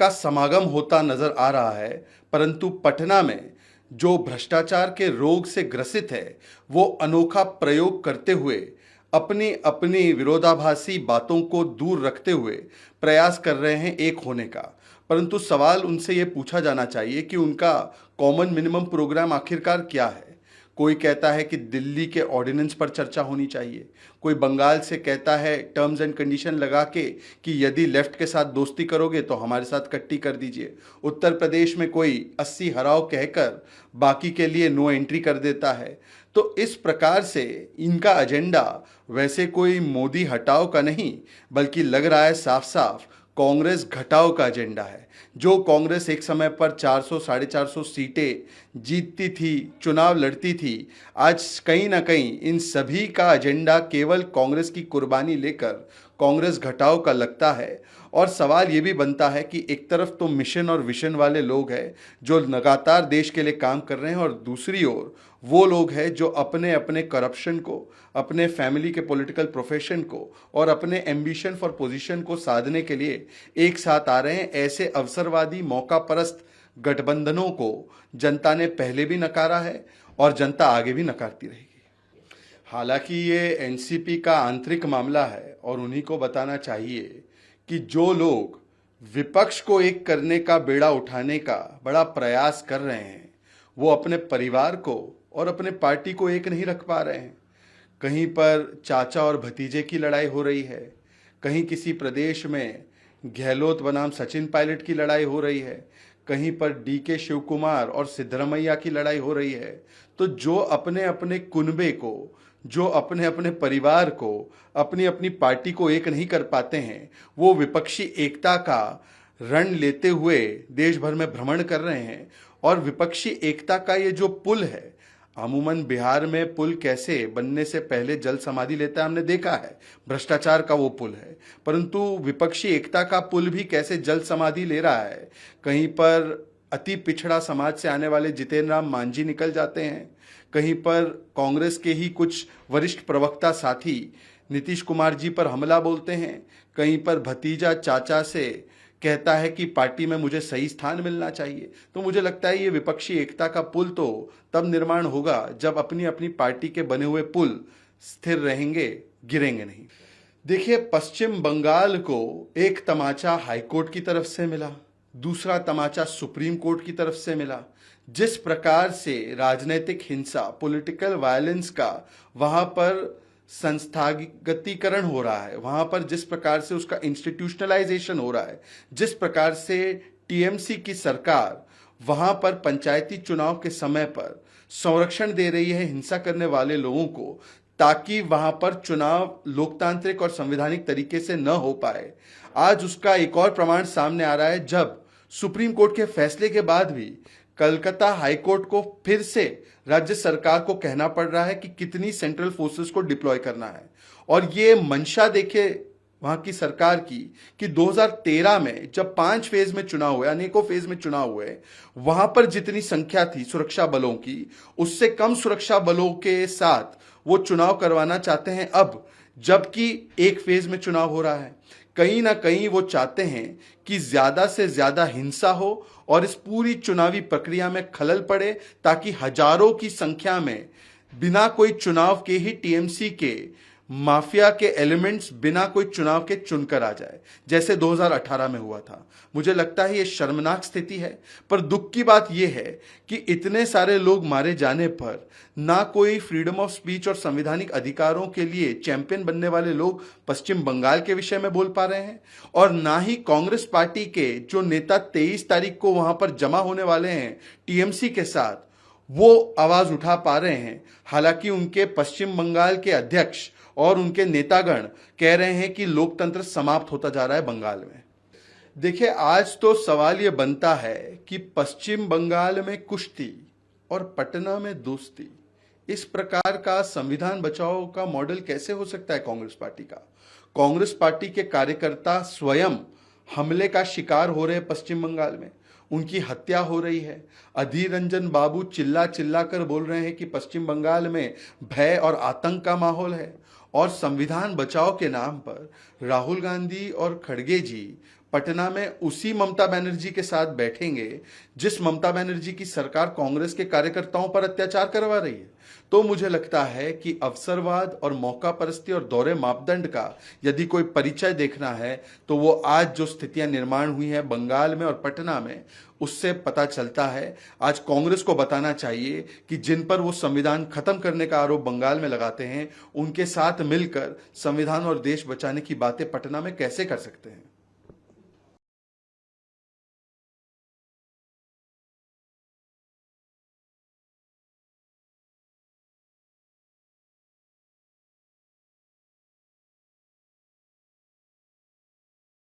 का समागम होता नजर आ रहा है, परंतु पटना में जो भ्रष्टाचार के रोग से ग्रसित है वो अनोखा प्रयोग करते हुए अपनी अपनी विरोधाभासी बातों को दूर रखते हुए प्रयास कर रहे हैं एक होने का। परंतु सवाल उनसे ये पूछा जाना चाहिए कि उनका कॉमन मिनिमम प्रोग्राम आखिरकार क्या है। कोई कहता है कि दिल्ली के ऑर्डिनेंस पर चर्चा होनी चाहिए, कोई बंगाल से कहता है टर्म्स एंड कंडीशन लगा के कि यदि लेफ्ट के साथ दोस्ती करोगे तो हमारे साथ कट्टी कर दीजिए। उत्तर प्रदेश में कोई 80 हराओ कहकर बाकी के लिए नो एंट्री कर देता है। तो इस प्रकार से इनका एजेंडा वैसे कोई मोदी हटाओ का नहीं, बल्कि लग रहा है साफ साफ कांग्रेस घटाओ का एजेंडा है। जो कांग्रेस एक समय पर 400 450 सीटें जीतती थी, चुनाव लड़ती थी, आज कहीं ना कहीं इन सभी का एजेंडा केवल कांग्रेस की कुर्बानी लेकर कांग्रेस घटाओ का लगता है। और सवाल ये भी बनता है कि एक तरफ तो मिशन और विशन वाले लोग हैं जो लगातार देश के लिए काम कर रहे हैं, और दूसरी ओर वो लोग हैं जो अपने अपने करप्शन को, अपने फैमिली के पॉलिटिकल प्रोफेशन को और अपने एम्बिशन फॉर पोजीशन को साधने के लिए एक साथ आ रहे हैं। ऐसे अवसरवादी मौका परस्त गठबंधनों को जनता ने पहले भी नकारा है और जनता आगे भी नकारती रहेगी। हालांकि ये एनसीपी का आंतरिक मामला है और उन्हीं को बताना चाहिए कि जो लोग विपक्ष को एक करने का बेड़ा उठाने का बड़ा प्रयास कर रहे हैं वो अपने परिवार को और अपने पार्टी को एक नहीं रख पा रहे हैं। कहीं पर चाचा और भतीजे की लड़ाई हो रही है, कहीं किसी प्रदेश में गहलोत बनाम सचिन पायलट की लड़ाई हो रही है, कहीं पर डीके शिव कुमार और सिद्धरमैया की लड़ाई हो रही है। तो जो अपने अपने कुनबे को, जो अपने अपने परिवार को, अपनी अपनी पार्टी को एक नहीं कर पाते हैं, वो विपक्षी एकता का रण लेते हुए देश भर में भ्रमण कर रहे हैं। और विपक्षी एकता का ये जो पुल है, अमूमन बिहार में पुल कैसे बनने से पहले जल समाधि लेता है हमने देखा है, भ्रष्टाचार का वो पुल है। परंतु विपक्षी एकता का पुल भी कैसे जल समाधि ले रहा है। कहीं पर अति पिछड़ा समाज से आने वाले जितेंद्र राम मांझी निकल जाते हैं, कहीं पर कांग्रेस के ही कुछ वरिष्ठ प्रवक्ता साथी नीतीश कुमार जी पर हमला बोलते हैं, कहीं पर भतीजा चाचा से कहता है कि पार्टी में मुझे सही स्थान मिलना चाहिए। तो मुझे लगता है ये विपक्षी एकता का पुल तो तब निर्माण होगा जब अपनी अपनी पार्टी के बने हुए पुल स्थिर रहेंगे, गिरेंगे नहीं। देखिए, पश्चिम बंगाल को एक तमाचा हाईकोर्ट की तरफ से मिला, दूसरा तमाचा सुप्रीम कोर्ट की तरफ से मिला। जिस प्रकार से राजनीतिक हिंसा, पॉलिटिकल वायलेंस का वहां पर संस्थागतीकरण हो रहा है, वहां पर जिस प्रकार से उसका इंस्टीट्यूशनलाइजेशन हो रहा है, जिस प्रकार से टीएमसी की सरकार वहां पर पंचायती चुनाव के समय पर संरक्षण दे रही है हिंसा करने वाले लोगों को, ताकि वहां पर चुनाव लोकतांत्रिक और संवैधानिक तरीके से न हो पाए। आज उसका एक और प्रमाण सामने आ रहा है जब सुप्रीम कोर्ट के फैसले के बाद भी कलकत्ता हाईकोर्ट को फिर से राज्य सरकार को कहना पड़ रहा है कि कितनी सेंट्रल फोर्सेस को डिप्लॉय करना है। और ये मंशा देखे वहां की सरकार की कि 2013 में जब 5 फेज में चुनाव हुए, अनेकों फेज में चुनाव हुए, वहां पर जितनी संख्या थी सुरक्षा बलों की, उससे कम सुरक्षा बलों के साथ वो चुनाव करवाना चाहते हैं अब, जबकि एक फेज में चुनाव हो रहा है। कहीं ना कहीं वो चाहते हैं कि ज्यादा से ज्यादा हिंसा हो और इस पूरी चुनावी प्रक्रिया में खलल पड़े, ताकि हजारों की संख्या में बिना कोई चुनाव के ही टीएमसी के माफिया के एलिमेंट्स बिना कोई चुनाव के चुनकर आ जाए, जैसे 2018 में हुआ था। मुझे लगता है ये शर्मनाक स्थिति है। पर दुख की बात यह है कि इतने सारे लोग मारे जाने पर ना कोई फ्रीडम ऑफ स्पीच और संवैधानिक अधिकारों के लिए चैंपियन बनने वाले लोग पश्चिम बंगाल के विषय में बोल पा रहे हैं, और ना ही कांग्रेस पार्टी के जो नेता 23 तारीख को वहां पर जमा होने वाले हैं टीएमसी के साथ, वो आवाज उठा पा रहे हैं। हालांकि उनके पश्चिम बंगाल के अध्यक्ष और उनके नेतागण कह रहे हैं कि लोकतंत्र समाप्त होता जा रहा है बंगाल में। देखिए, आज तो सवाल ये बनता है कि पश्चिम बंगाल में कुश्ती और पटना में दोस्ती, इस प्रकार का संविधान बचाओ का मॉडल कैसे हो सकता है कांग्रेस पार्टी का। कांग्रेस पार्टी के कार्यकर्ता स्वयं हमले का शिकार हो रहे हैं पश्चिम बंगाल में, उनकी हत्या हो रही है। अधीर रंजन बाबू चिल्ला चिल्ला कर बोल रहे हैं कि पश्चिम बंगाल में भय और आतंक का माहौल है, और संविधान बचाओ के नाम पर राहुल गांधी और खड़गे जी पटना में उसी ममता बनर्जी के साथ बैठेंगे जिस ममता बनर्जी की सरकार कांग्रेस के कार्यकर्ताओं पर अत्याचार करवा रही है। तो मुझे लगता है कि अवसरवाद और मौका परस्ती और दोहरे मापदंड का यदि कोई परिचय देखना है तो वो आज जो स्थितियां निर्माण हुई हैं बंगाल में और पटना में, उससे पता चलता है। आज कांग्रेस को बताना चाहिए कि जिन पर वो संविधान खत्म करने का आरोप बंगाल में लगाते हैं, उनके साथ मिलकर संविधान और देश बचाने की बातें पटना में कैसे कर सकते हैं।